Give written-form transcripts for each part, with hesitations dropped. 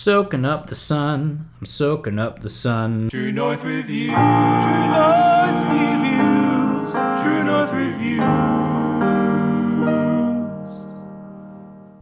Soaking up the sun, I'm soaking up the sun. True North Reviews, True North Reviews, True North Reviews.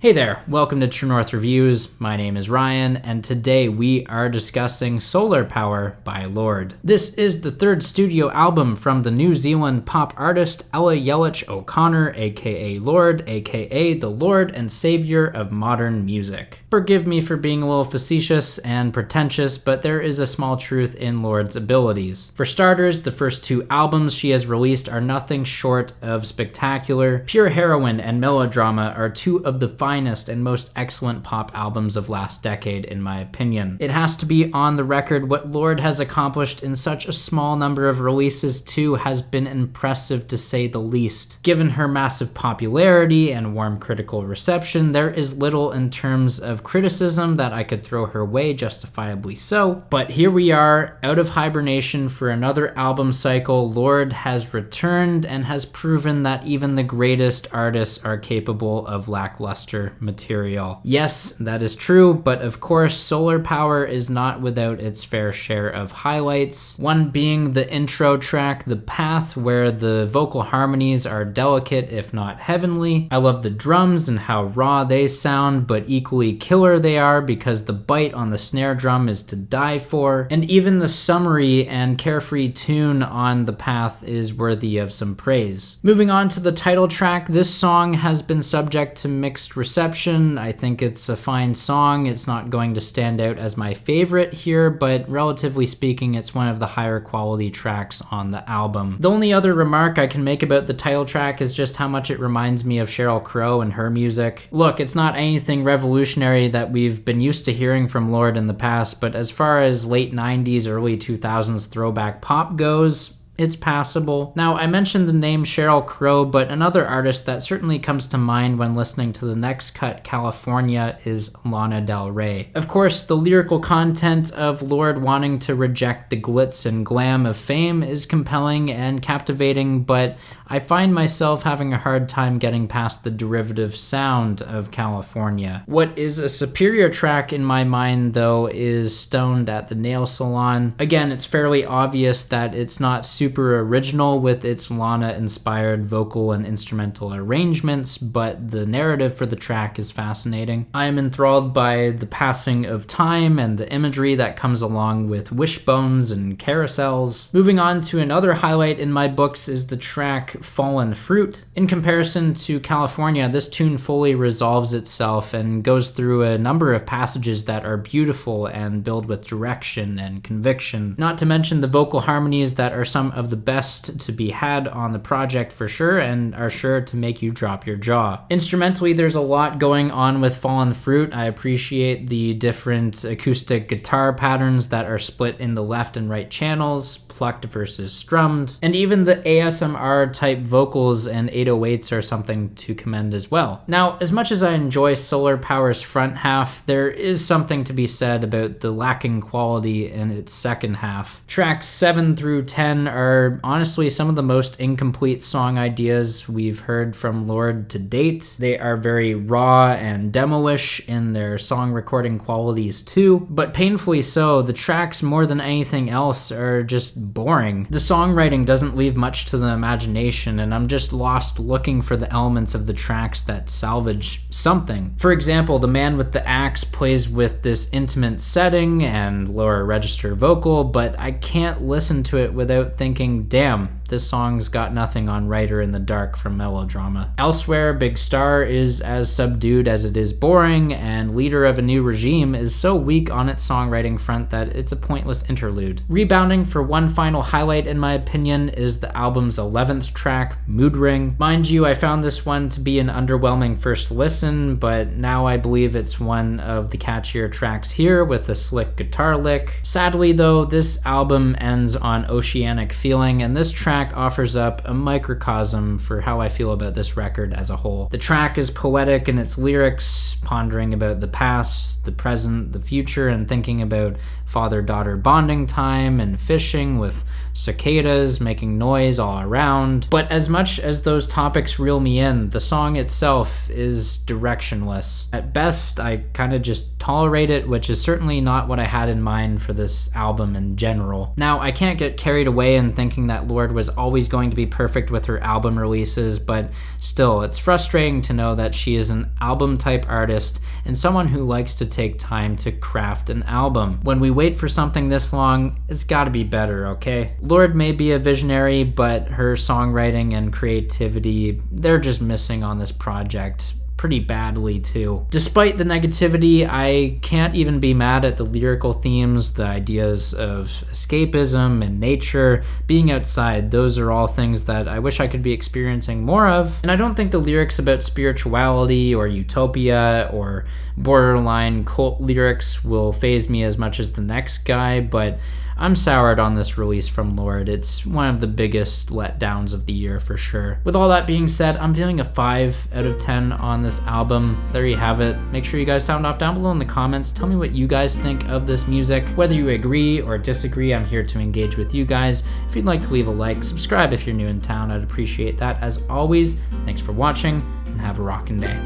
Hey there, welcome to True North Reviews. My name is Ryan, and today we are discussing Solar Power by Lorde. This is the third studio album from the New Zealand pop artist Ella Yelich O'Connor, aka Lorde, aka the Lord and Savior of modern music. Forgive me for being a little facetious and pretentious, but there is a small truth in Lorde's abilities. For starters, the first two albums she has released are nothing short of spectacular. Pure heroine and melodrama are two of the finest and most excellent pop albums of last decade, in my opinion. It has to be on the record, what Lorde has accomplished in such a small number of releases too has been impressive to say the least. Given her massive popularity and warm critical reception, there is little in terms of criticism that I could throw her way, justifiably so. But here we are, out of hibernation for another album cycle. Lorde has returned and has proven that even the greatest artists are capable of lackluster material. Yes, that is true, but of course, Solar Power is not without its fair share of highlights. One being the intro track, The Path, where the vocal harmonies are delicate if not heavenly. I love the drums and how raw they sound, but equally killer they are because the bite on the snare drum is to die for. And even the summery and carefree tune on The Path is worthy of some praise. Moving on to the title track, this song has been subject to mixed reception. I think it's a fine song. It's not going to stand out as my favorite here, but relatively speaking, it's one of the higher quality tracks on the album. The only other remark I can make about the title track is just how much it reminds me of Sheryl Crow and her music. Look, it's not anything revolutionary that we've been used to hearing from Lorde in the past, but as far as late 90s, early 2000s throwback pop goes, it's passable. Now, I mentioned the name Sheryl Crow, but another artist that certainly comes to mind when listening to the next cut, California, is Lana Del Rey. Of course, the lyrical content of Lorde wanting to reject the glitz and glam of fame is compelling and captivating, but I find myself having a hard time getting past the derivative sound of California. What is a superior track in my mind, though, is Stoned at the Nail Salon. Again, it's fairly obvious that it's not super original with its Lana-inspired vocal and instrumental arrangements, but the narrative for the track is fascinating. I am enthralled by the passing of time and the imagery that comes along with wishbones and carousels. Moving on to another highlight in my books is the track Fallen Fruit. In comparison to California, this tune fully resolves itself and goes through a number of passages that are beautiful and build with direction and conviction. Not to mention the vocal harmonies that are some of the best to be had on the project for sure, and are sure to make you drop your jaw. Instrumentally, there's a lot going on with Fallen Fruit. I appreciate the different acoustic guitar patterns that are split in the left and right channels, plucked versus strummed, and even the ASMR type vocals and 808s are something to commend as well. Now, as much as I enjoy Solar Power's front half, there is something to be said about the lacking quality in its second half. Tracks 7 through 10 are honestly some of the most incomplete song ideas we've heard from Lorde to date. They are very raw and demo-ish in their song recording qualities too, but painfully so. The tracks, more than anything else, are just boring. The songwriting doesn't leave much to the imagination, and I'm just lost looking for the elements of the tracks that salvage something. For example, the man with the axe plays with this intimate setting and lower register vocal, but I can't listen to it without thinking, damn, this song's got nothing on Writer in the Dark from Melodrama. Elsewhere, Big Star is as subdued as it is boring, and Leader of a New Regime is so weak on its songwriting front that it's a pointless interlude. Rebounding for one final highlight, in my opinion, is the album's 11th track, Mood Ring. Mind you, I found this one to be an underwhelming first listen, but now I believe it's one of the catchier tracks here with a slick guitar lick. Sadly though, this album ends on Oceanic Feeling, and this track track offers up a microcosm for how I feel about this record as a whole. The track is poetic in its lyrics, pondering about the past, the present, the future, and thinking about father-daughter bonding time and fishing with cicadas making noise all around. But as much as those topics reel me in, the song itself is directionless. At best, I kind of just tolerate it, which is certainly not what I had in mind for this album in general. Now, I can't get carried away in thinking that Lorde was always going to be perfect with her album releases, but still, it's frustrating to know that she is an album-type artist and someone who likes to take time to craft an album. When we wait for something this long, it's gotta be better, okay? Lorde may be a visionary, but her songwriting and creativity, they're just missing on this project pretty badly too. Despite the negativity, I can't even be mad at the lyrical themes, the ideas of escapism and nature, being outside. Those are all things that I wish I could be experiencing more of. And I don't think the lyrics about spirituality or utopia or borderline cult lyrics will faze me as much as the next guy, but I'm soured on this release from Lorde. It's one of the biggest letdowns of the year for sure. With all that being said, I'm feeling a 5 out of 10 on this album. There you have it. Make sure you guys sound off down below in the comments. Tell me what you guys think of this music. Whether you agree or disagree, I'm here to engage with you guys. If you'd like to leave a like, subscribe if you're new in town. I'd appreciate that. As always, thanks for watching and have a rockin' day.